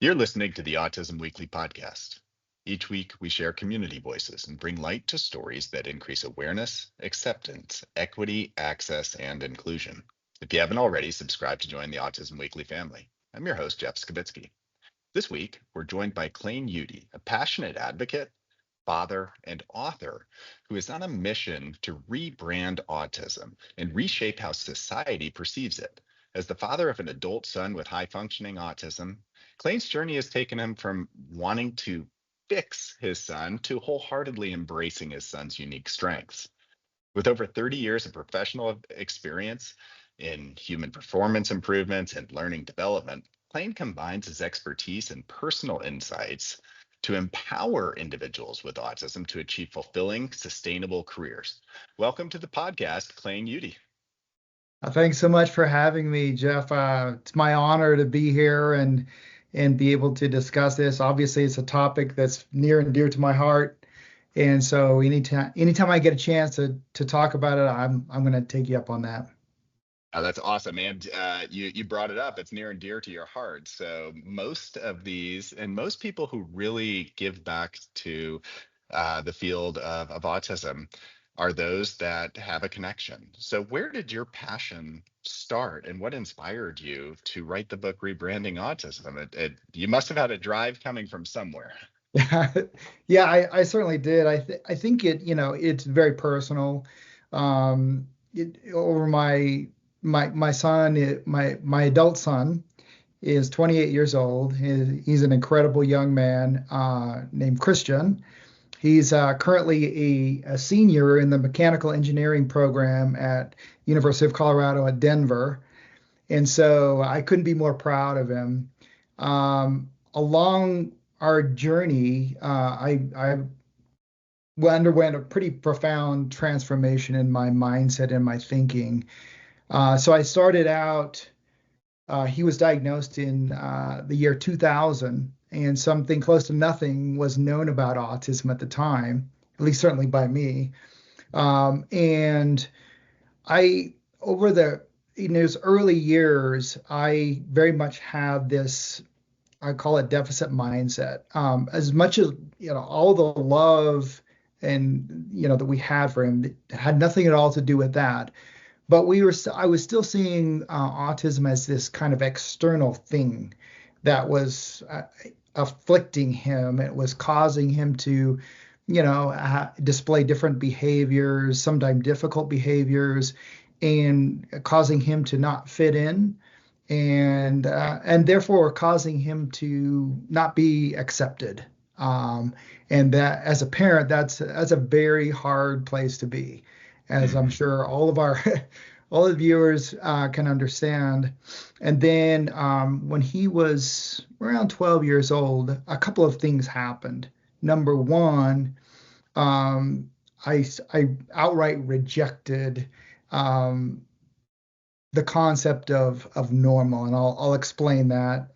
You're listening to the Autism Weekly podcast. Each week, we share community voices and bring light to stories that increase awareness, acceptance, equity, access, and inclusion. If you haven't already, subscribe to join the Autism Weekly family. I'm your host, Jeff Skibitsky. This week, we're joined by Clain, a passionate advocate, father, and author who is on a mission to rebrand autism and reshape how society perceives it. As the father of an adult son with high functioning autism, Clain's journey has taken him from wanting to fix his son to wholeheartedly embracing his son's unique strengths. With over 30 years of professional experience in human performance improvements and learning development, Clain combines his expertise and personal insights to empower individuals with autism to achieve fulfilling, sustainable careers. Welcome to the podcast, Clain Udy. Thanks so much for having me, Jeff. It's my honor to be here and be able to discuss this. Obviously, it's a topic that's near and dear to my heart, and so anytime I get a chance to talk about it, I'm going to take you up on that. Oh, that's awesome, and you brought it up. It's near and dear to your heart. So most of these, and most people who really give back to the field of autism, are those that have a connection. So where did your passion start, and what inspired you to write the book Rebranding Autism? You must have had a drive coming from somewhere. Yeah, I certainly did. I think it's very personal. Over my son, my adult son is 28 years old. He's an incredible young man named Christian. He's currently a senior in the mechanical engineering program at University of Colorado at Denver, and so I couldn't be more proud of him. Along our journey, I underwent a pretty profound transformation in my mindset and my thinking. So I started out. He was diagnosed in the year 2000, and something close to nothing was known about autism at the time, at least certainly by me. And I, over in those early years, I very much had this, I call it deficit mindset. As much as, all the love and, that we had for him, it had nothing at all to do with that. But I was still seeing autism as this kind of external thing that was afflicting him. It was causing him to, display different behaviors, sometimes difficult behaviors, and causing him to not fit in, and therefore causing him to not be accepted. And that, as a parent, that's a very hard place to be, as I'm sure all the viewers can understand. And then when he was around 12 years old, a couple of things happened. Number one, I outright rejected the concept of normal, and I'll explain that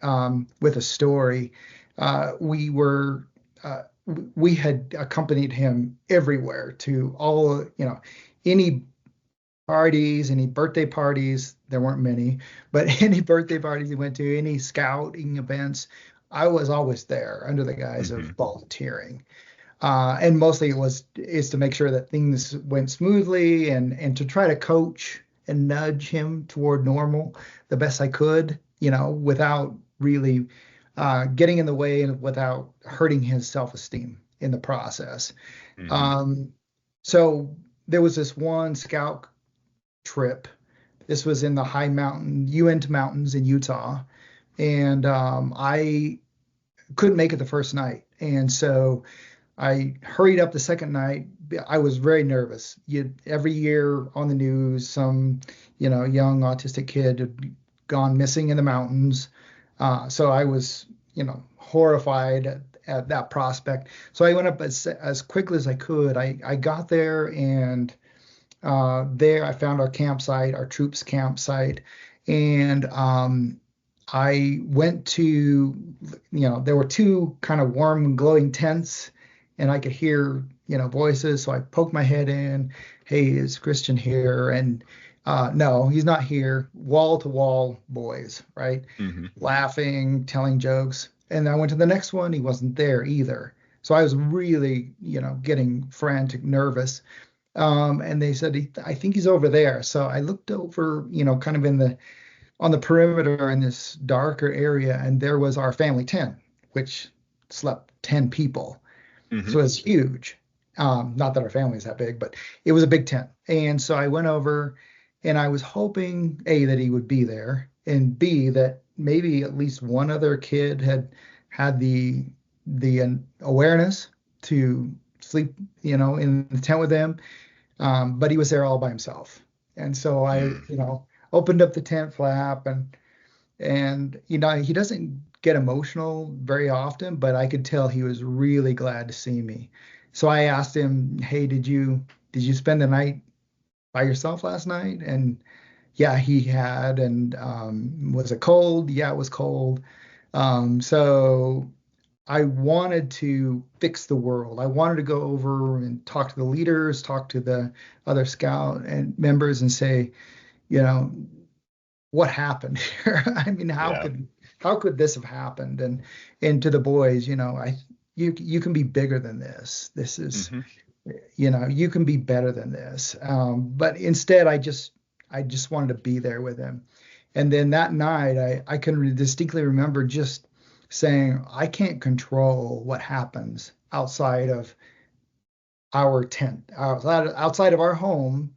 with a story. We were we had accompanied him everywhere to all, any parties, any birthday parties. There weren't many, but any birthday parties he went to, any scouting events, I was always there under the guise of volunteering. And mostly is to make sure that things went smoothly and to try to coach and nudge him toward normal the best I could, without really getting in the way and without hurting his self-esteem in the process. So there was this one scout trip. This was in the high mountain, Uinta Mountains in Utah, and I couldn't make it the first night, and so I hurried up the second night. I was very nervous. Every year on the news, some young autistic kid had gone missing in the mountains, so I was horrified at that prospect. So I went up as quickly as I could. I got there, and there I found our campsite, our troops campsite, and I went to, there were two kind of warm and glowing tents, and I could hear, voices. So I poked my head in. Hey, is Christian here? And No, he's not here. Wall to wall boys, right? Hmm. Laughing, telling jokes. And I went to the next one, he wasn't there either. So I was really, getting frantic, nervous. And they said, I think he's over there. So I looked over, kind of on the perimeter in this darker area, and there was our family tent, which slept 10 people. Hmm. So it's huge. Not that our family is that big, but it was a big tent. And so I went over and I was hoping A, that he would be there, and B, that maybe at least one other kid had the awareness to sleep, in the tent with him. But he was there all by himself. And so I, Mm. opened up the tent flap, and he doesn't get emotional very often, but I could tell he was really glad to see me. So I asked him, "Hey, did you spend the night by yourself last night?" And yeah, he had. And was it cold? Yeah, it was cold. So I wanted to fix the world. I wanted to go over and talk to the leaders, talk to the other scout and members, and say, you know, what happened here? I mean, Yeah. how could this have happened? And to the boys, you can be bigger than this. This is, Hmm. you can be better than this. But instead, I just wanted to be there with him. And then that night, I can distinctly remember just saying, I can't control what happens outside of our tent, outside of our home.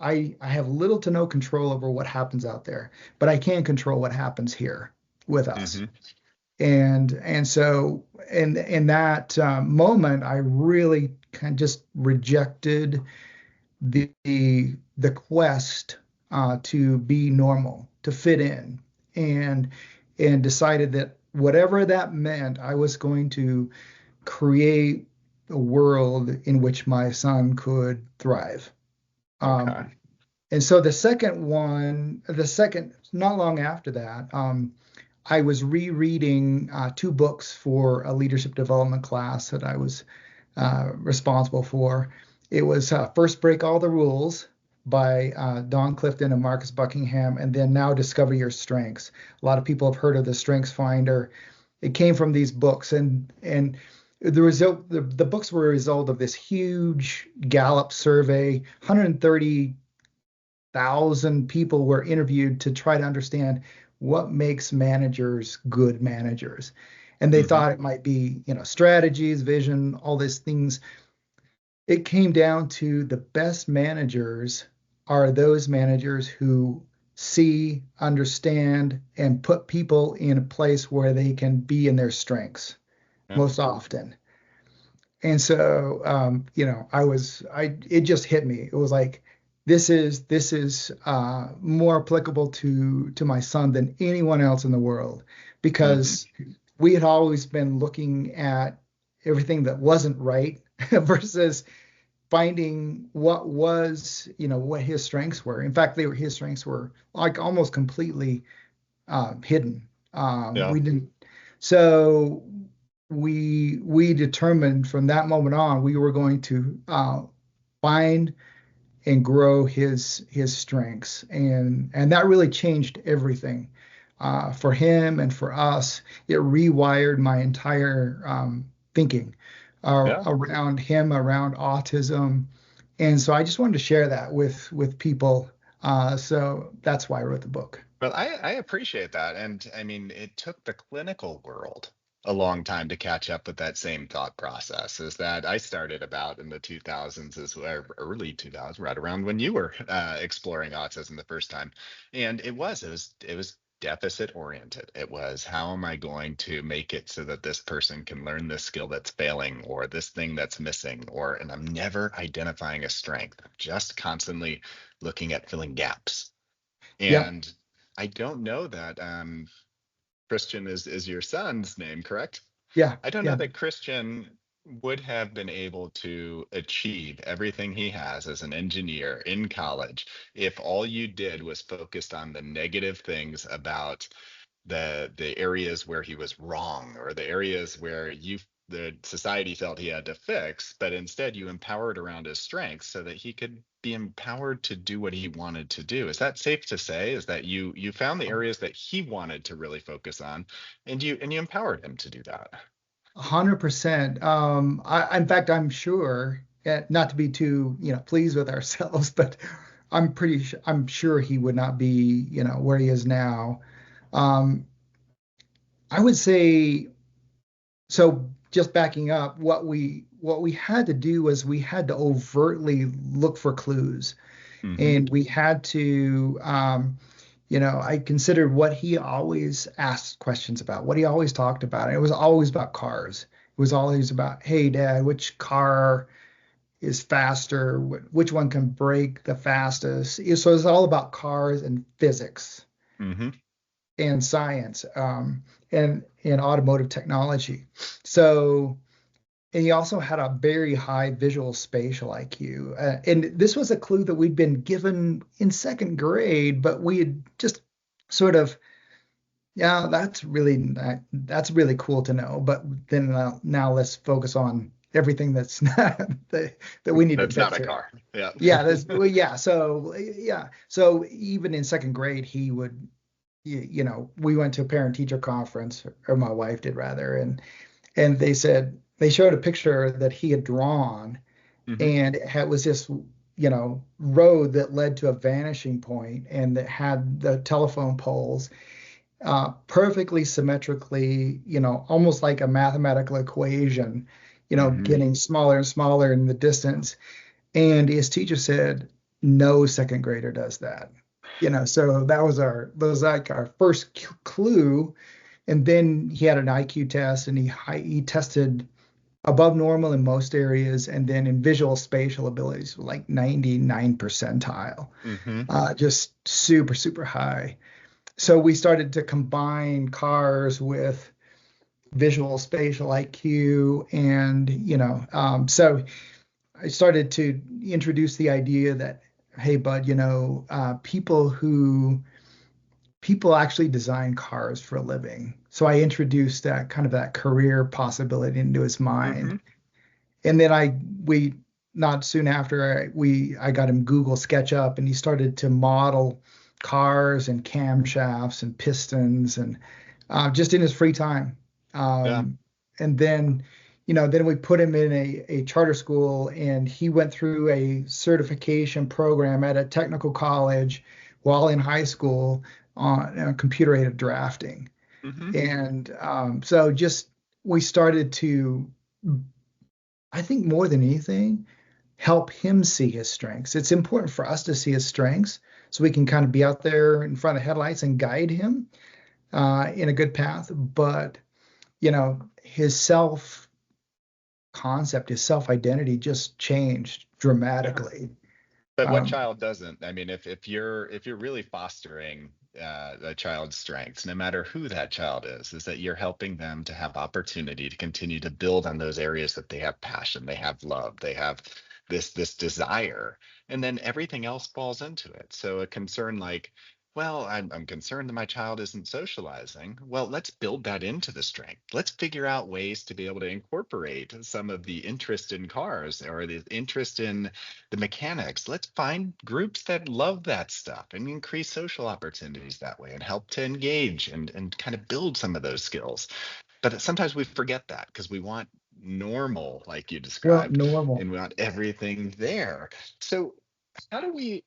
I have little to no control over what happens out there, but I can control what happens here with us. Hmm. And so in that moment, I really kind of just rejected the quest to be normal, to fit in, and and decided that whatever that meant, I was going to create a world in which my son could thrive. Okay. Um, and so not long after that, I was rereading two books for a leadership development class that I was responsible for. It was First Break All the Rules by Don Clifton and Marcus Buckingham, and then Now Discover Your Strengths. A lot of people have heard of the Strengths Finder. It came from these books, and the books were a result of this huge Gallup survey. 130,000 people were interviewed to try to understand what makes managers good managers. And they Hmm. thought it might be, strategies, vision, all these things. It came down to the best managers are those managers who see, understand, and put people in a place where they can be in their strengths Yeah. most often. And so, it just hit me. It was like, this is more applicable to my son than anyone else in the world, Hmm. because we had always been looking at everything that wasn't right versus finding what his strengths were. In fact, his strengths were like almost completely hidden. Yeah. We didn't. So we determined from that moment on we were going to find and grow his strengths, and that really changed everything for him and for us. It rewired my entire thinking Yeah. around him, around autism, and so I just wanted to share that with people. So that's why I wrote the book. Well, I appreciate that. And I mean, it took the clinical world a long time to catch up with that same thought process. Is that I started about in the 2000s, as well, early 2000s, right around when you were exploring autism the first time. And it was deficit oriented. It was, how am I going to make it so that this person can learn this skill that's failing, or this thing that's missing, and I'm never identifying a strength, just constantly looking at filling gaps. Yep. And I don't know that Christian is your son's name, correct? Yeah. I don't know Yeah. that Christian would have been able to achieve everything he has as an engineer in college if all you did was focused on the negative things about the areas where he was wrong, or the areas where you the society felt he had to fix, but instead you empowered around his strengths so that he could be empowered to do what he wanted to do. Is that safe to say? Is that you found the areas that he wanted to really focus on, and you empowered him to do that? 100%. In fact, I'm sure, not to be too, pleased with ourselves, but I'm sure he would not be, where he is now. Um, I would say, so just backing up, what we had to do was we had to overtly look for clues, Mm-hmm. and we had to, I considered what he always asked questions about, what he always talked about. And it was always about cars. It was always about, hey, Dad, which car is faster? Which one can brake the fastest? So it's all about cars and physics Mm-hmm. and science, and automotive technology. So, and he also had a very high visual spatial IQ. And this was a clue that we'd been given in second grade, but we had just sort of, yeah, that's really cool to know. But then now let's focus on everything that's not that we need to That's not fix a here. car. Yeah. Yeah, that's well, yeah. So yeah, so even in second grade, he would, we went to a parent teacher conference, or my wife did rather, and they showed a picture that he had drawn, Mm-hmm. and was this, road that led to a vanishing point, and that had the telephone poles perfectly symmetrically, almost like a mathematical equation, Mm-hmm. getting smaller and smaller in the distance. And his teacher said, no second grader does that. So that was like our first clue. And then he had an IQ test, and he tested above normal in most areas, and then in visual spatial abilities, like 99 percentile, Mm-hmm. just super, super high. So we started to combine cars with visual spatial IQ, and so I started to introduce the idea that, hey, bud, people actually design cars for a living. So I introduced that career possibility into his Mm-hmm. mind. And then we not soon after, I got him Google SketchUp, and he started to model cars and camshafts and pistons, and just in his free time. Yeah. And then, then we put him in a charter school, and he went through a certification program at a technical college while in high school on computer aided drafting. Mm-hmm. And so just we started to, I think more than anything, help him see his strengths. It's important for us to see his strengths so we can kind of be out there in front of headlights and guide him in a good path. But, his self concept, his self identity just changed Yeah. dramatically. But what Um, child doesn't? I mean, if you're really fostering a child's strengths, no matter who that child is that you're helping them to have opportunity to continue to build on those areas that they have passion, they have love, they have this desire, and then everything else falls into it. So a concern like, well, I'm concerned that my child isn't socializing. Well, let's build that into the strength. Let's figure out ways to be able to incorporate some of the interest in cars or the interest in the mechanics. Let's find groups that love that stuff and increase social opportunities that way and help to engage and kind of build some of those skills. But sometimes we forget that because we want normal, like you well, described, normal. and we want everything there. So how do we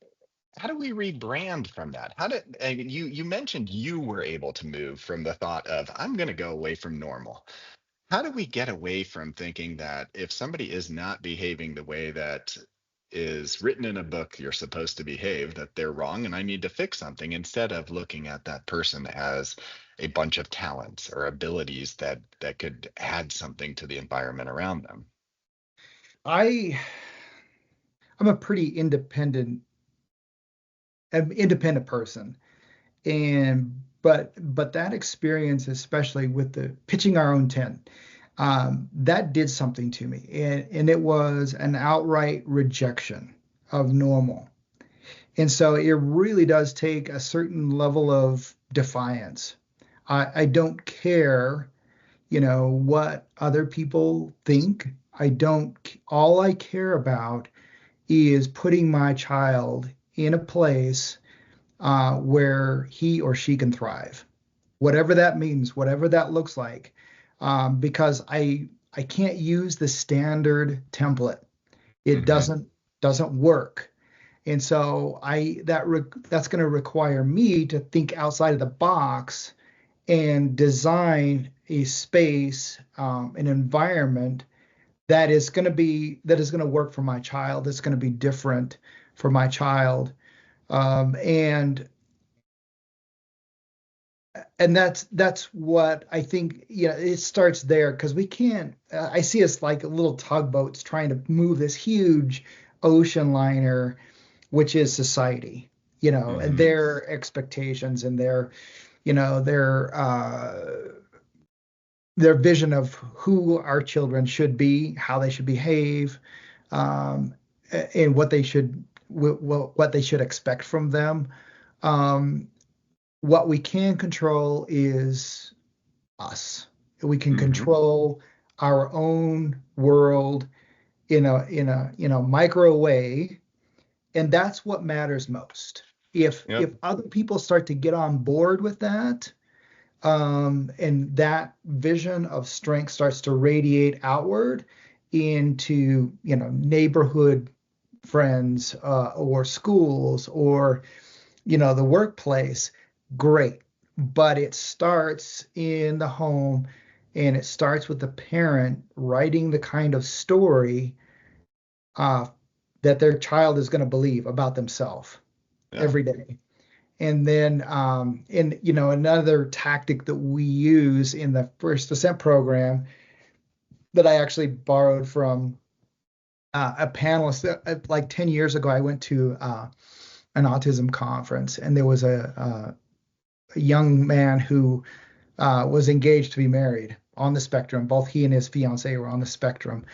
how do we rebrand from that? I mean, you mentioned you were able to move from the thought of I'm going to go away from normal. How do we get away from thinking that if somebody is not behaving the way that is written in a book you're supposed to behave, that they're wrong and I need to fix something, instead of looking at that person as a bunch of talents or abilities that could add something to the environment around them? I I'm a pretty independent person, and but that experience, especially with the pitching our own tent, that did something to me, and it was an outright rejection of normal. And so it really does take a certain level of defiance. I don't care, what other people think. I don't, all I care about is putting my child in a place where he or she can thrive, whatever that means, whatever that looks like, because I can't use the standard template. It Hmm. doesn't work. And so that's going to require me to think outside of the box and design a space, an environment that is going to work for my child. That's going to be different for my child, and that's what I think. It starts there because we can't. I see us like little tugboats trying to move this huge ocean liner, which is society. And Hmm. their expectations and their vision of who our children should be, how they should behave, um, and what they should expect from them. Um, what we can control is us. We can Hmm. control our own world in a micro way, and that's what matters most. If Yep. other people start to get on board with that, and that vision of strength starts to radiate outward into neighborhood friends, or schools, or the workplace, great. But it starts in the home, and it starts with the parent writing the kind of story uh, that their child is going to believe about themselves Yeah. every day. And then, another tactic that we use in the First Ascent program that I actually borrowed from a panelist, like 10 years ago. I went to an autism conference, and there was a young man who was engaged to be married on the spectrum. Both he and his fiancee were on the spectrum.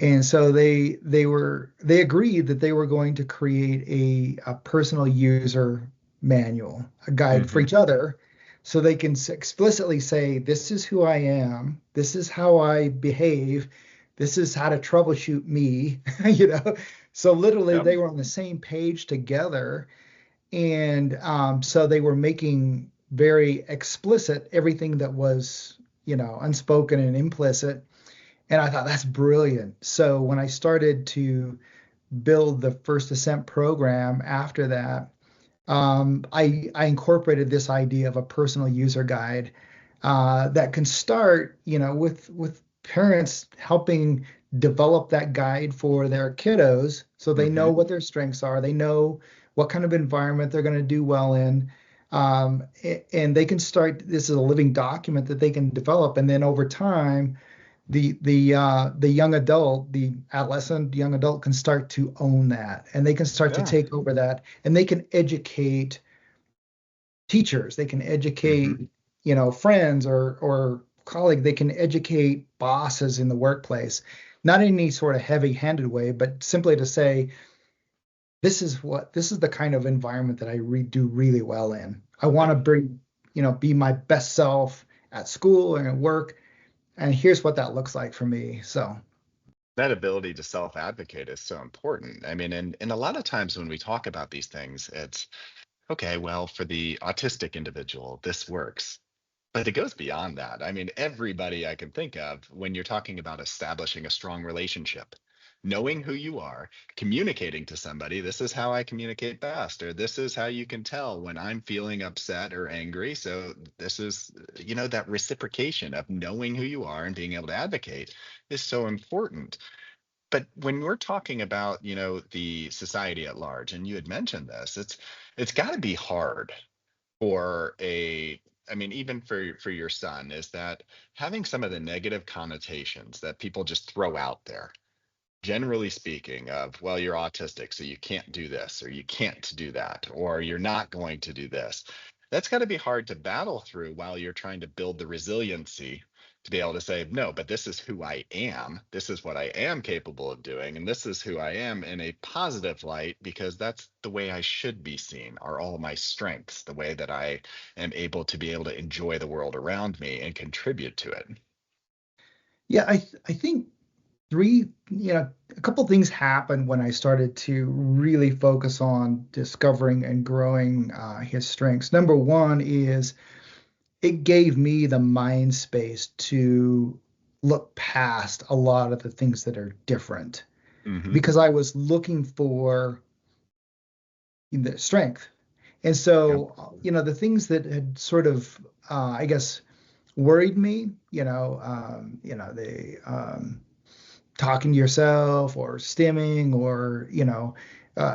And so they agreed that they were going to create a personal user manual, a guide for Hmm. each other, so they can explicitly say, this is who I am, this is how I behave, this is how to troubleshoot me, you know. So literally Yep. they were on the same page together, and so they were making very explicit everything that was, unspoken and implicit. And I thought that's brilliant. So when I started to build the First Ascent program after that, I incorporated this idea of a personal user guide that can start, with parents helping develop that guide for their kiddos, so they know Hmm. what their strengths are, they know what kind of environment they're going to do well in, and they can start. This is a living document that they can develop, and then over time the young adult, the adolescent young adult, can start to own that, and they can start to Yeah. take over that, and they can educate teachers, they can educate, Hmm. friends or colleagues, they can educate bosses in the workplace, not in any sort of heavy-handed way, but simply to say, this is the kind of environment that do really well in. I want to Yep. bring, be my best self at school and at work, and here's what that looks like for me. So. That ability to self-advocate is so important. I mean, and a lot of times when we talk about these things, it's okay, well, for the autistic individual, this works. But it goes beyond that. I mean, everybody I can think of when you're talking about establishing a strong relationship, knowing who you are, communicating to somebody, this is how I communicate best, or this is how you can tell when I'm feeling upset or angry. So this is, that reciprocation of knowing who you are and being able to advocate is so important. But when we're talking about, the society at large, and you had mentioned this, it's got to be hard for a I mean, even for your son, is that having some of the negative connotations that people just throw out there, generally speaking, of, well, you're autistic, so you can't do this, or you can't do that, or you're not going to do this. That's got to be hard to battle through while you're trying to build the resiliency to be able to say, no, but this is who I am. This is what I am capable of doing. And this is who I am in a positive light, because that's the way I should be seen, are all my strengths, the way that I am able to enjoy the world around me and contribute to it. Yeah, I think three, a couple things happened when I started to really focus on discovering and growing his strengths. Number one is it gave me the mind space to look past a lot of the things that are different Hmm. because I was looking for the strength. And Yep. so, the things that had sort of, I guess, worried me, the talking to yourself or stimming or,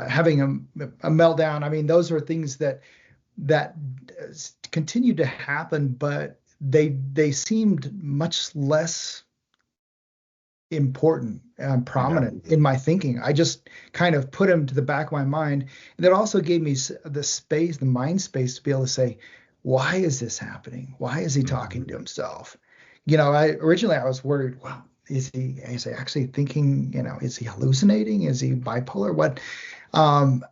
having a meltdown. I mean, those are things that continued to happen, but they seemed much less important and Yep. prominent in my thinking. I just kind of put them to the back of my mind. And that also gave me the space, the mind space to be able to say, why is this happening? Why is he talking Hmm. to himself? I was worried, well, is he actually thinking, is he hallucinating? Is he bipolar? What? Um,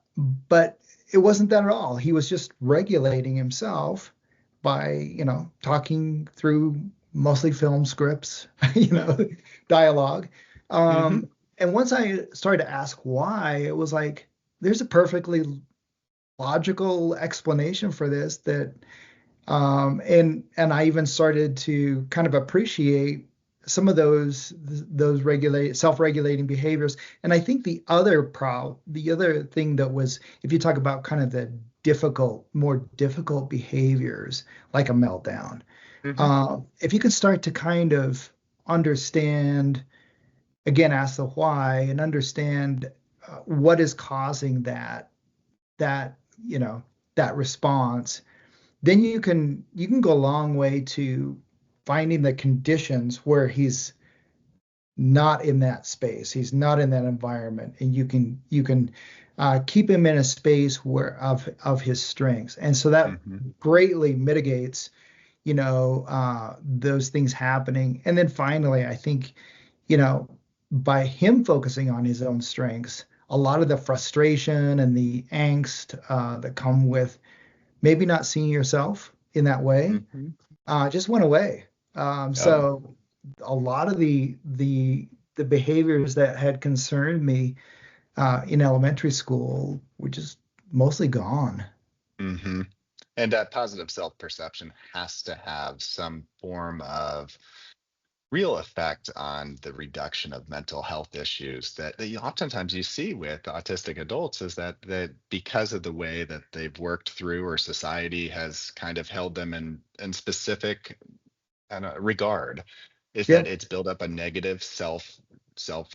but it wasn't that at all. He was just regulating himself by, talking through mostly film scripts, dialogue. Hmm. Um, and once I started to ask why, it was like, there's a perfectly logical explanation for this that and I even started to kind of appreciate some of those regulate self-regulating behaviors. And I think the other thing that was, if you talk about kind of the more difficult behaviors, like a meltdown, Hmm. if you can start to kind of understand, again, ask the why and understand what is causing that you know that response, then you can go a long way to finding the conditions where he's not in that space, he's not in that environment, and you can keep him in a space where of his strengths, and so that Hmm. greatly mitigates those things happening. And then finally, I think you know by him focusing on his own strengths, a lot of the frustration and the angst that come with maybe not seeing yourself in that way, Hmm. just went away. Yep. So a lot of the behaviors that had concerned me in elementary school were just mostly gone. Hmm. And that positive self-perception has to have some form of real effect on the reduction of mental health issues that oftentimes you see with autistic adults, is that because of the way that they've worked through, or society has kind of held them in specific regard, is that Yep, it's built up a negative self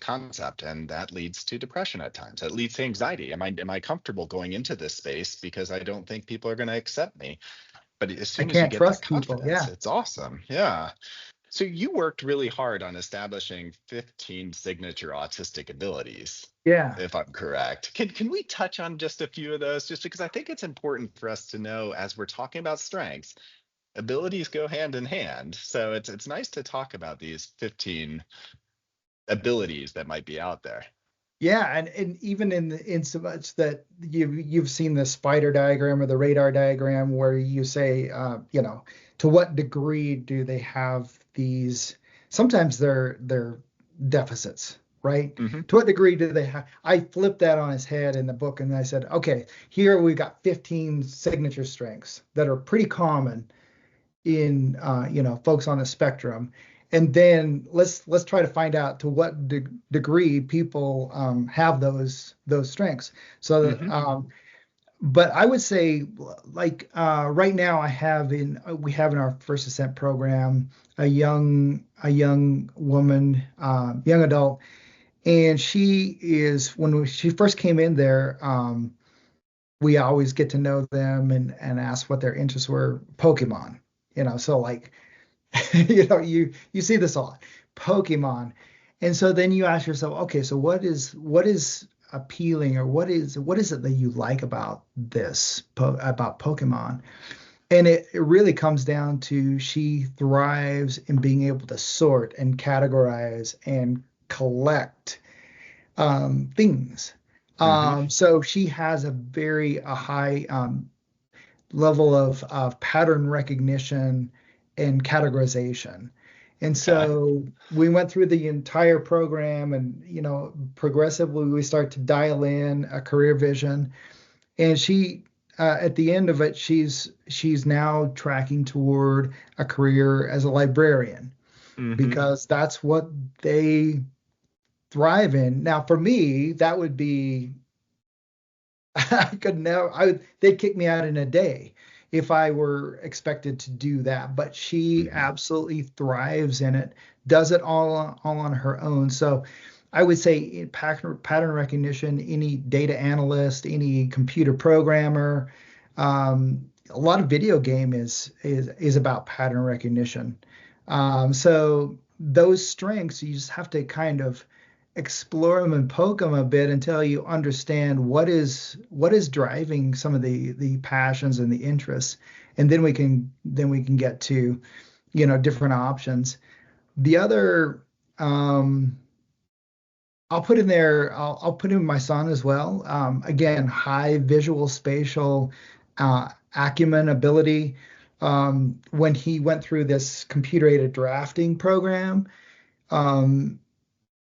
concept, and that leads to depression at times. That leads to anxiety. Am I comfortable going into this space because I don't think people are going to accept me? But as I soon as you can't get that trust people. confidence, Yeah, it's awesome. Yeah. So you worked really hard on establishing 15 signature autistic abilities, yeah, if I'm correct. Can we touch on just a few of those, just because I think it's important for us to know, as we're talking about strengths, abilities go hand in hand. So it's nice to talk about these 15 abilities that might be out there. yeah. And even in so much that you've seen the spider diagram or the radar diagram where you say, to what degree do they have these? Sometimes they're deficits, right? Hmm. To what degree do they have? I flipped that on his head in the book and I said, okay, here we got 15 signature strengths that are pretty common in folks on the spectrum, and then let's try to find out to what degree people have those strengths. So Hmm. but I would say, like, right now we have in our first ascent program a young woman, young adult, and she is, she first came in there, we always get to know them and ask what their interests were. Pokemon, so like, you see this a lot, Pokemon. And so then you ask yourself, okay, so what is appealing, or what is it that you like about about Pokemon? And it really comes down to, she thrives in being able to sort and categorize and collect things. Hmm. So she has a high level of pattern recognition and categorization. And Okay. so we went through the entire program and, progressively we start to dial in a career vision. And at the end of it, she's now tracking toward a career as a librarian Hmm. because that's what they thrive in. Now, for me, that would be I could never, they'd kick me out in a day if I were expected to do that. But she Hmm. absolutely thrives in it, does it all on her own. So I would say in pattern recognition, any data analyst, any computer programmer, a lot of video game is about pattern recognition. So those strengths, you just have to kind of explore them and poke them a bit until you understand what is driving some of the passions and the interests, and then we can get to different options. The other I'll put in there, I'll put in my son as well. Again, high visual spatial acumen ability. When he went through this computer aided drafting program, um,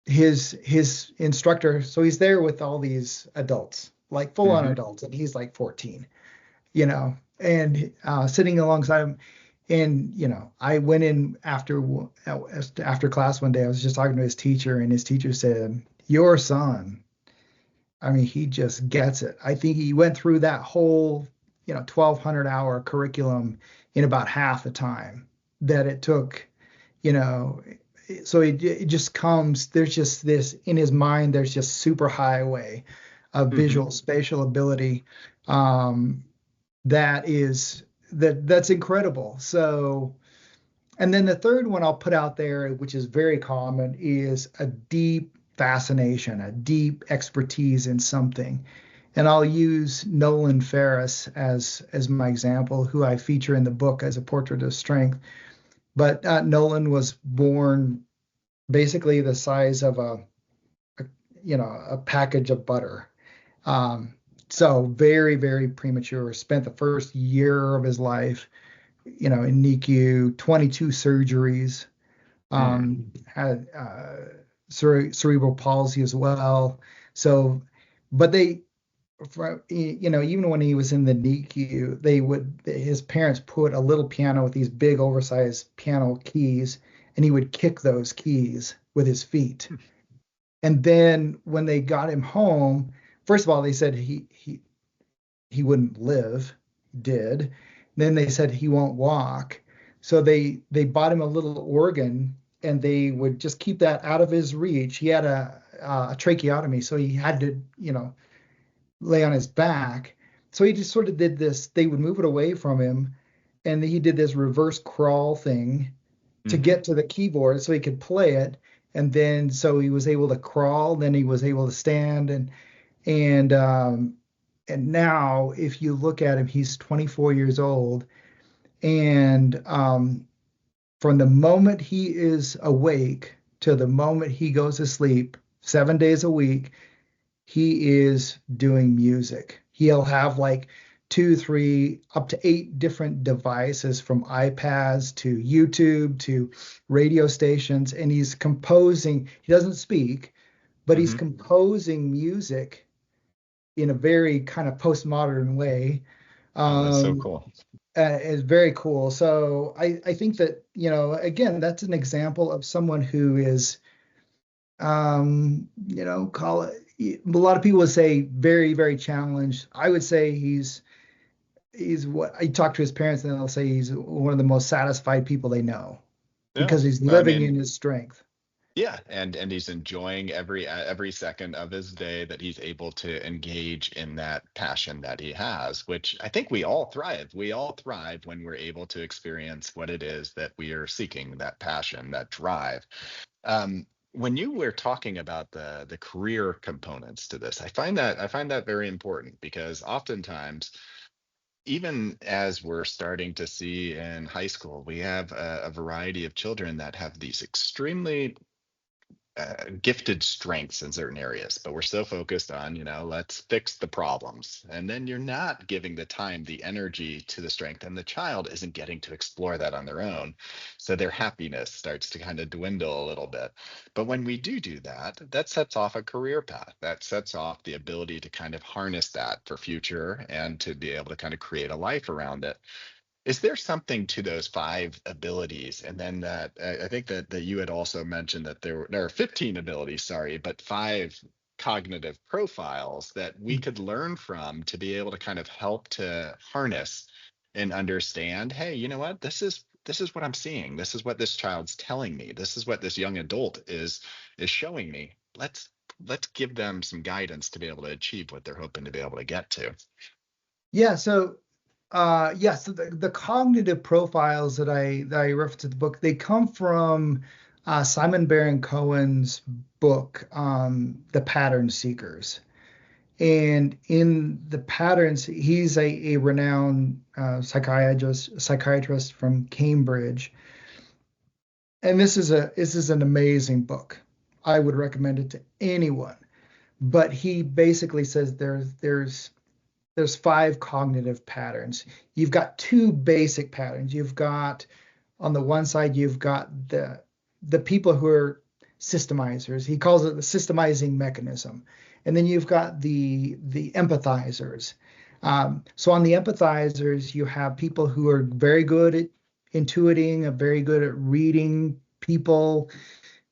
his instructor, so he's there with all these adults, like full on Hmm. adults, and he's like 14, and sitting alongside him. And I went in after class one day. I was just talking to his teacher, and his teacher said, "Your son, I mean, he just gets it. I think he went through that whole 1,200-hour curriculum in about half the time that it took you know so it just comes, there's just this in his mind, there's just super highway of Hmm. visual spatial ability, um that's incredible. So, and then the third one I'll put out there, which is very common, is a deep fascination, a deep expertise in something. And I'll use Nolan Ferris as my example, who I feature in the book as a portrait of strength. But Nolan was born basically the size of a a package of butter. Um, so very, very premature. Spent the first year of his life, in NICU, 22 surgeries. Mm. Had cerebral palsy as well. So, but even when he was in the NICU, his parents put a little piano with these big oversized piano keys, and he would kick those keys with his feet. And then when they got him home, first of all, they said he wouldn't live, did. Then they said he won't walk. So they bought him a little organ, and they would just keep that out of his reach. He had a tracheotomy, so he had to, lay on his back. So he just sort of did this. They would move it away from him, and he did this reverse crawl thing to Hmm. get to the keyboard so he could play it. And then so he was able to crawl. Then he was able to stand, and and now if you look at him, he's 24 years old, and from the moment he is awake to the moment he goes to sleep, 7 days a week, he is doing music. He'll have like two, three, up to eight different devices, from iPads to YouTube to radio stations, and he's composing. He doesn't speak, but he's Hmm. composing music in a very kind of postmodern way. Oh, that's so Um, cool. is very cool. So I think that, again, that's an example of someone who is, call it, a lot of people would say very, very challenged. I would say he's what I talk to his parents, and they'll say he's one of the most satisfied people they know Yeah. because he's Well, I living mean, in his strength. yeah, and he's enjoying every second of his day that he's able to engage in that passion that he has, which I think we all thrive. We all thrive when we're able to experience what it is that we are seeking, that passion, that drive. When you were talking about the career components to this, I find that very important because oftentimes, even as we're starting to see in high school, we have a variety of children that have these extremely gifted strengths in certain areas, but we're so focused on, let's fix the problems. And then you're not giving the time, the energy to the strength, and the child isn't getting to explore that on their own. So their happiness starts to kind of dwindle a little bit. But when we do that, that sets off a career path. That sets off the ability to kind of harness that for future and to be able to kind of create a life around it. Is there something to those five abilities? And then that I think that you had also mentioned that there are 15 abilities, sorry, but five cognitive profiles that we could learn from to be able to kind of help to harness and understand, hey, you know what? This is what I'm seeing. This is what this child's telling me. This is what this young adult is showing me. Let's give them some guidance to be able to achieve what they're hoping to be able to get to. Yeah, so yes, the cognitive profiles that I referenced in the book, they come from Simon Baron Cohen's book, The Pattern Seekers. And in the patterns, he's a renowned psychiatrist from Cambridge. And this is an amazing book. I would recommend it to anyone. But he basically says there's five cognitive patterns. You've got two basic patterns. You've got on the one side, you've got the people who are systemizers. He calls it the systemizing mechanism. And then you've got the empathizers. So on the empathizers, you have people who are very good at intuiting, are very good at reading people,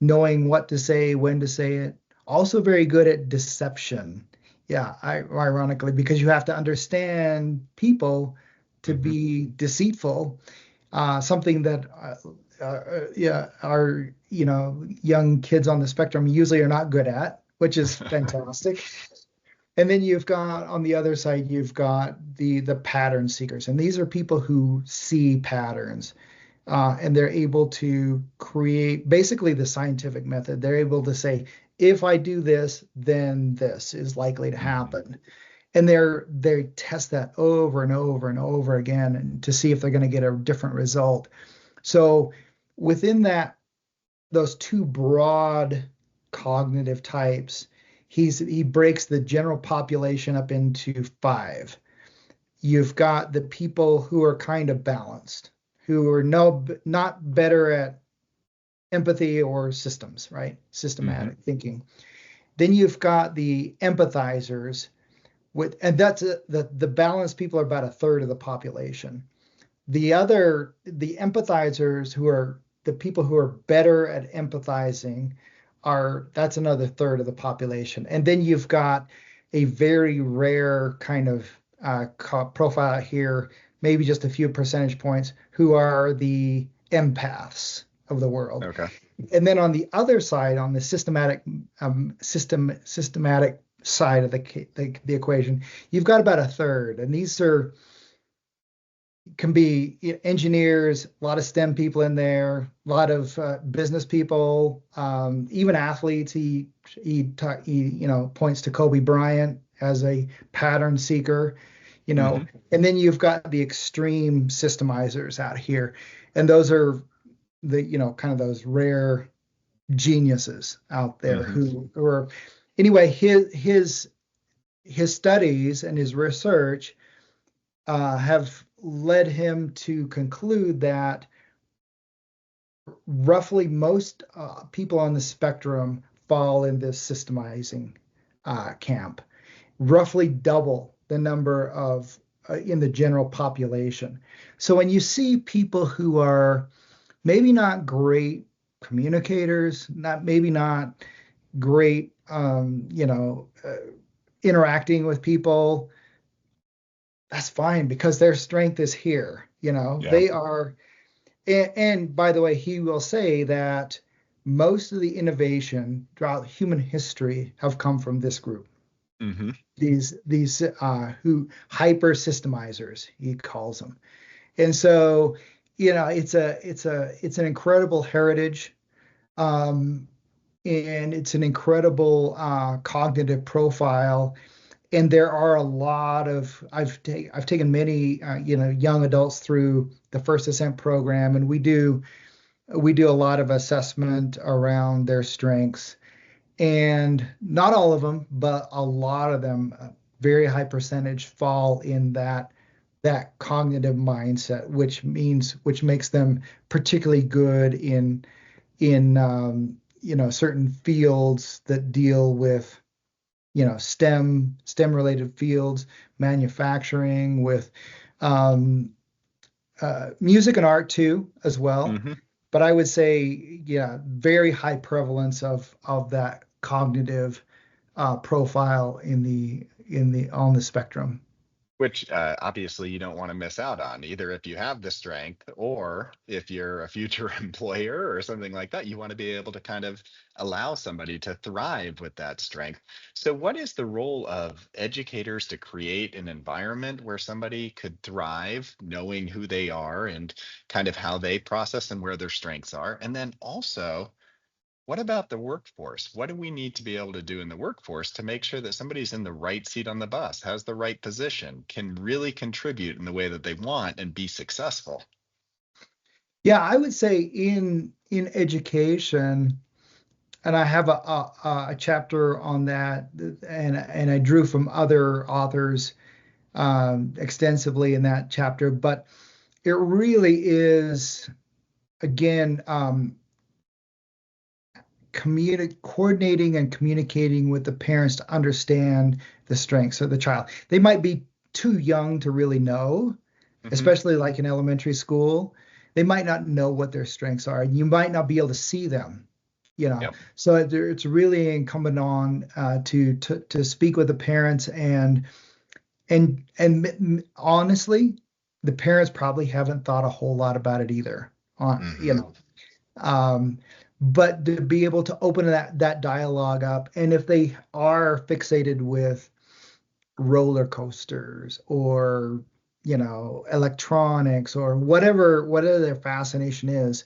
knowing what to say, when to say it. Also very good at deception. Yeah, ironically, because you have to understand people to Hmm. be deceitful, something that yeah, our young kids on the spectrum usually are not good at, which is fantastic. And then you've got on the other side, you've got the pattern seekers, and these are people who see patterns, and they're able to create basically the scientific method. They're able to say, if I do this, then this is likely to Hmm. happen. And they test that over and over and over again and to see if they're going to get a different result. So within those two broad cognitive types, he breaks the general population up into five. You've got the people who are kind of balanced, who are not better at empathy or systems, right? Hmm. Systematic thinking. Then you've got the empathizers and the balanced people are about a third of the population. The empathizers who are the people who are better at empathizing that's another third of the population. And then you've got a very rare kind of profile here, maybe just a few percentage points, who are the empaths of the world. Okay. And then on the other side, on the systematic side of the equation, you've got about a third, and these can be engineers, a lot of STEM people in there, a lot of business people, even athletes. He points to Kobe Bryant as a pattern seeker, Hmm. and then you've got the extreme systemizers out here, and those are the kind of those rare geniuses out there Hmm. who are anyway his studies and his research have led him to conclude that roughly most people on the spectrum fall in this systemizing camp, roughly double the number of in the general population. So when you see people who are maybe not great communicators, not great, interacting with people, that's fine because their strength is here. Yeah. They are, and by the way, he will say that most of the innovation throughout human history have come from this group. Hmm. These who hyper systemizers, he calls them. And so, it's an incredible heritage. Um, and it's an incredible cognitive profile. And there are a lot of I've taken many young adults through the First Ascent program, and we do we do a lot of assessment around their strengths, and not all of them, but a lot of them, a very high percentage fall in that cognitive mindset, which makes them particularly good in certain fields that deal with STEM related fields, manufacturing, with um, music and art too as well. Hmm. But I would say, yeah, very high prevalence of that cognitive profile in the on the spectrum. Which obviously you don't want to miss out on, either if you have the strength or if you're a future employer or something like that. You want to be able to kind of allow somebody to thrive with that strength. So, what is the role of educators to create an environment where somebody could thrive, knowing who they are and kind of how they process and where their strengths are? And then also, what about the workforce? What do we need to be able to do in the workforce to make sure that somebody's in the right seat on the bus, has the right position, can really contribute in the way that they want and be successful? Yeah, I would say in education, and I have a chapter on that, and I drew from other authors extensively in that chapter, but it really is again coordinating and communicating with the parents to understand the strengths of the child. They might be too young to really know, Hmm. especially like in elementary school. They might not know what their strengths are, and you might not be able to see them. Yep. So it's really incumbent on to speak with the parents, and honestly, the parents probably haven't thought a whole lot about it either. On you Hmm. know, um, but to be able to open that dialogue up, and if they are fixated with roller coasters or electronics or whatever their fascination is,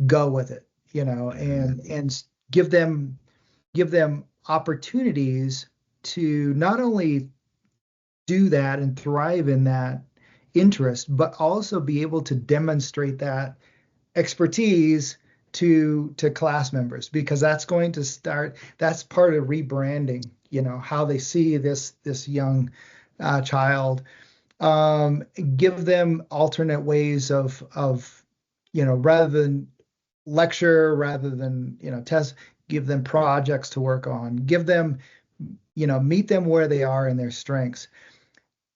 go with it, Hmm. and give them opportunities to not only do that and thrive in that interest, but also be able to demonstrate that expertise to class members, because that's part of rebranding, how they see this young child. Give them alternate ways of rather than lecture, rather than test, give them projects to work on, give them meet them where they are in their strengths.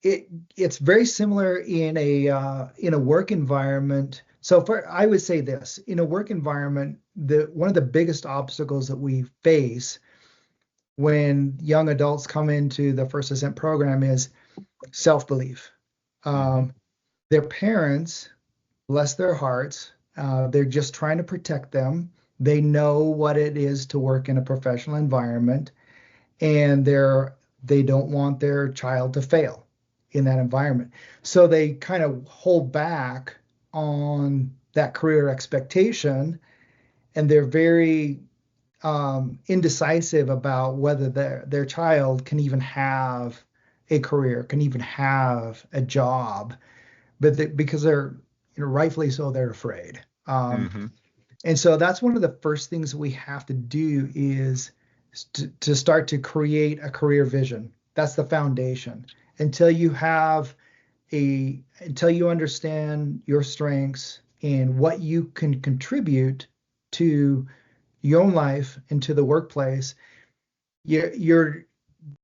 It's very similar in a work environment. So for I would say this, in a work environment, the one of the biggest obstacles that we face when young adults come into the First Ascent program is self-belief. Hmm. Um, their parents, bless their hearts, they're just trying to protect them. They know what it is to work in a professional environment, and they don't want their child to fail in that environment. So they kind of hold back on that career expectation, and they're very indecisive about whether their child can even have a career, can even have a job, but because they're rightfully so, they're afraid. Hmm. And so that's one of the first things we have to do is to start to create a career vision. That's the foundation. Until you have until you understand your strengths and what you can contribute to your own life and to the workplace, you're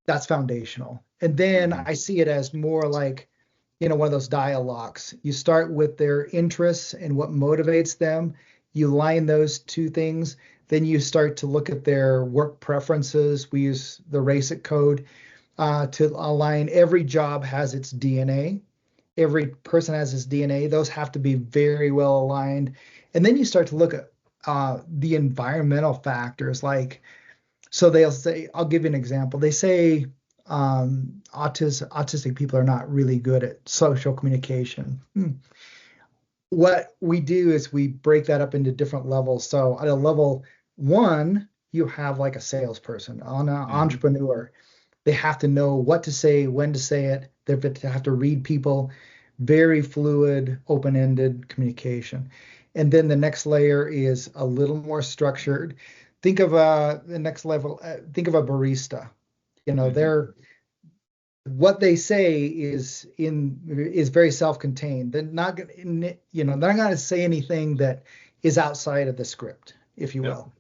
that's foundational. And then Hmm. I see it as more like, one of those dialogues. You start with their interests and what motivates them. You line those two things. Then you start to look at their work preferences. We use the RACIC code to align. Every job has its DNA. Every person has its DNA. Those have to be very well aligned. And then you start to look at the environmental factors, like, so they'll say, I'll give you an example. They say autistic people are not really good at social communication. What we do is we break that up into different levels. So at a level one, you have like a salesperson, an Hmm. entrepreneur. They have to know what to say, when to say it. They have to read people. very fluid, open-ended communication. And then the next layer is a little more structured. Think of the next level, think of a barista. You know, Hmm. they're what they say is very self-contained. They're not gonna, you know, they're not going to say anything that is outside of the script, if you Yep. will.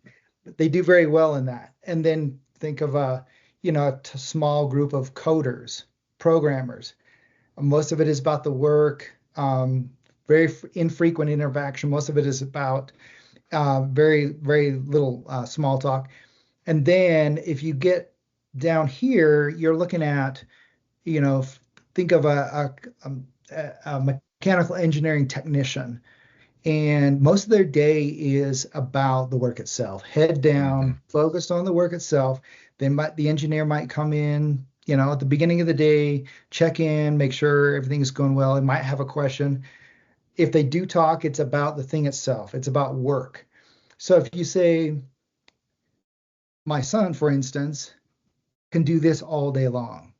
They do very well in that. And then think of a small group of coders, programmers. Most of it is about the work, very infrequent interaction. Most of it is about very little small talk. And then if you get down here, you're looking at, you know, think of a mechanical engineering technician, and most of their day is about the work itself, head Hmm. down, focused on the work itself. The engineer might come in, at the beginning of the day, check in, make sure everything's going well. It might have a question. If they do talk, it's about the thing itself. It's about work. So if you say, my son, for instance, can do this all day long.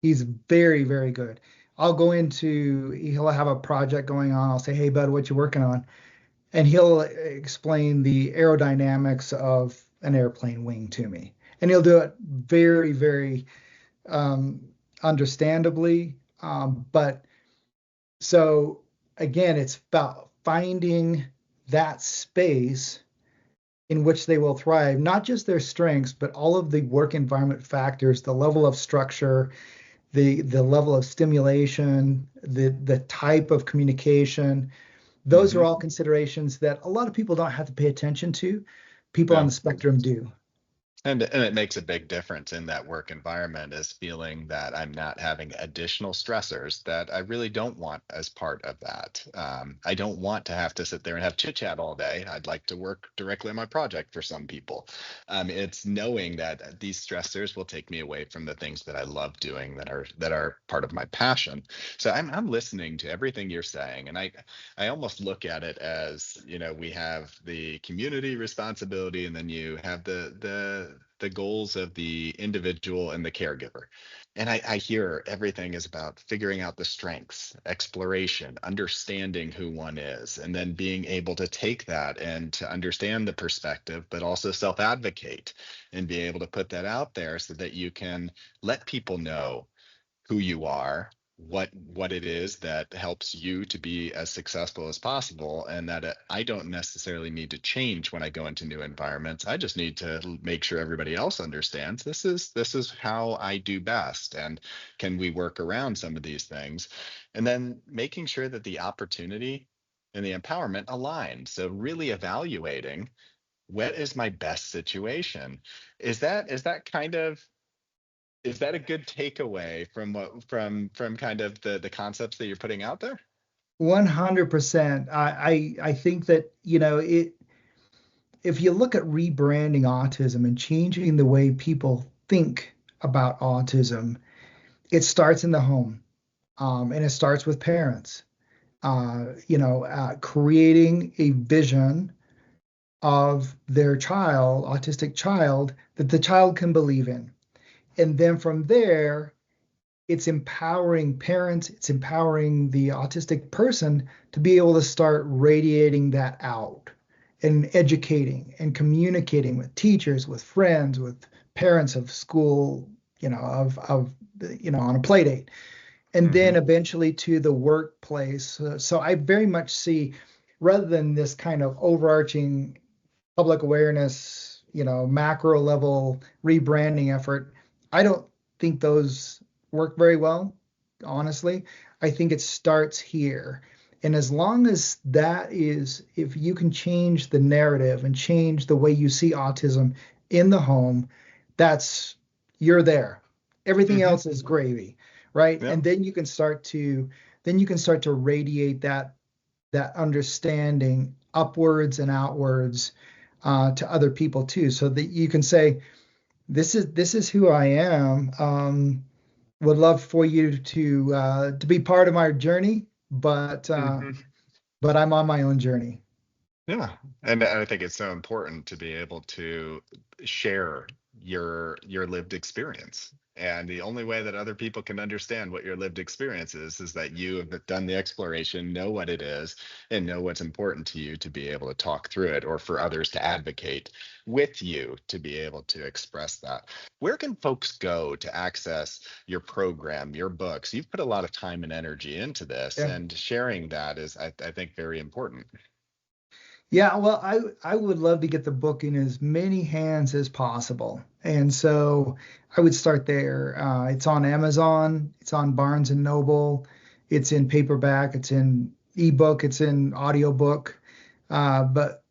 He's very, very good. He'll have a project going on. I'll say, hey, bud, what you working on? And he'll explain the aerodynamics of an airplane wing to me. And he'll do it very, very um, understandably. But so again, it's about finding that space in which they will thrive, not just their strengths, but all of the work environment factors, the level of structure, the level of stimulation, the type of communication. Those are Hmm. all considerations that a lot of people don't have to pay attention to. People on Yeah. the spectrum do. And it makes a big difference in that work environment is feeling that I'm not having additional stressors that I really don't want as part of that. I don't want to have to sit there and have chit chat all day. I'd like to work directly on my project for some people. It's knowing that these stressors will take me away from the things that I love doing that are part of my passion. So I'm listening to everything you're saying, and I almost look at it as, we have the community responsibility, and then you have the goals of the individual and the caregiver. And I hear everything is about figuring out the strengths, exploration, understanding who one is, and then being able to take that and to understand the perspective, but also self-advocate and be able to put that out there so that you can let people know who you are, what it is that helps you to be as successful as possible, and that I don't necessarily need to change when I go into new environments. I just need to make sure everybody else understands this is how I do best, and can we work around some of these things, and then making sure that the opportunity and the empowerment align. So really evaluating what is my best situation. Is that kind of is that a good takeaway from from kind of the concepts that you're putting out there? 100%. I think that, if you look at rebranding autism and changing the way people think about autism, it starts in the home. And it starts with parents, creating a vision of their child, autistic child, that the child can believe in. And then from there, it's empowering parents, it's empowering the autistic person to be able to start radiating that out and educating and communicating with teachers, with friends, with parents of school, on a play date, and then Hmm. eventually to the workplace. So I very much see, rather than this kind of overarching public awareness, macro level rebranding effort, I don't think those work very well, honestly. I think it starts here. And as long as if you can change the narrative and change the way you see autism in the home, that's, you're there. Everything Hmm. else is gravy, right? Yeah. And then you can start to radiate that understanding upwards and outwards to other people too, so that you can say, this is who I am. Would love for you to be part of my journey, Hmm. but I'm on my own journey. Yeah. And I think it's so important to be able to share your lived experience. And the only way that other people can understand what your lived experience is that you have done the exploration, know what it is, and know what's important to you to be able to talk through it, or for others to advocate with you to be able to express that. Where can folks go to access your program, your books? You've put a lot of time and energy into this, Yeah. and sharing that is, I think, very important. Yeah, well, I would love to get the book in as many hands as possible, and so I would start there. It's on Amazon, it's on Barnes and Noble, it's in paperback, it's in ebook, it's in audiobook. But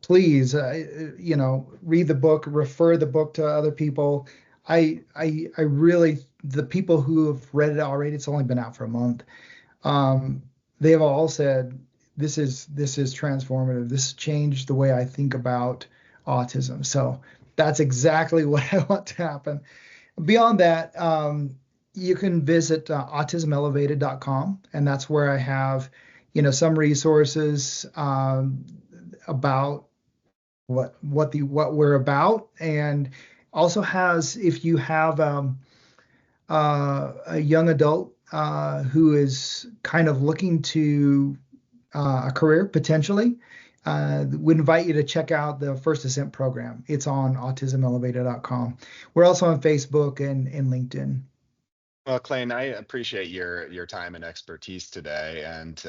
please, read the book, refer the book to other people. I really, the people who have read it already, it's only been out for a month. Um, they've all said this is transformative. This changed the way I think about autism. So that's exactly what I want to happen. Beyond that, you can visit autismelevated.com, and that's where I have, some resources about what we're about, and also has, if you have a young adult who is kind of looking to a career potentially, would invite you to check out the First Ascent program. It's on autismelevated.com. We're also on Facebook and LinkedIn. Well, Clain, I appreciate your time and expertise today, and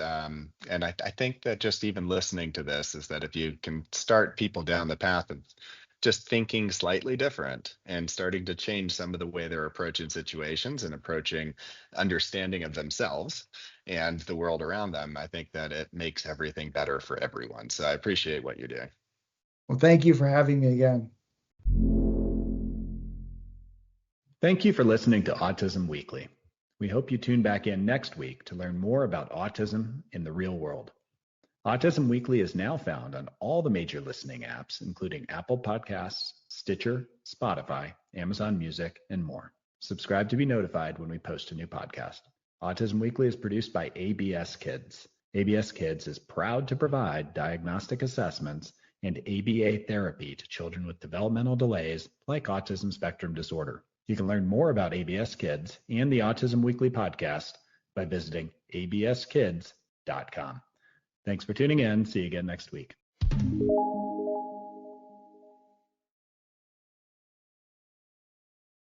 I think that just even listening to this is that if you can start people down the path of just thinking slightly different and starting to change some of the way they're approaching situations and approaching understanding of themselves and the world around them, I think that it makes everything better for everyone. So I appreciate what you're doing. Well, thank you for having me again. Thank you for listening to Autism Weekly. We hope you tune back in next week to learn more about autism in the real world. Autism Weekly is now found on all the major listening apps, including Apple Podcasts, Stitcher, Spotify, Amazon Music, and more. Subscribe to be notified when we post a new podcast. Autism Weekly is produced by ABS Kids. ABS Kids is proud to provide diagnostic assessments and ABA therapy to children with developmental delays like autism spectrum disorder. You can learn more about ABS Kids and the Autism Weekly podcast by visiting abskids.com. Thanks for tuning in. See you again next week.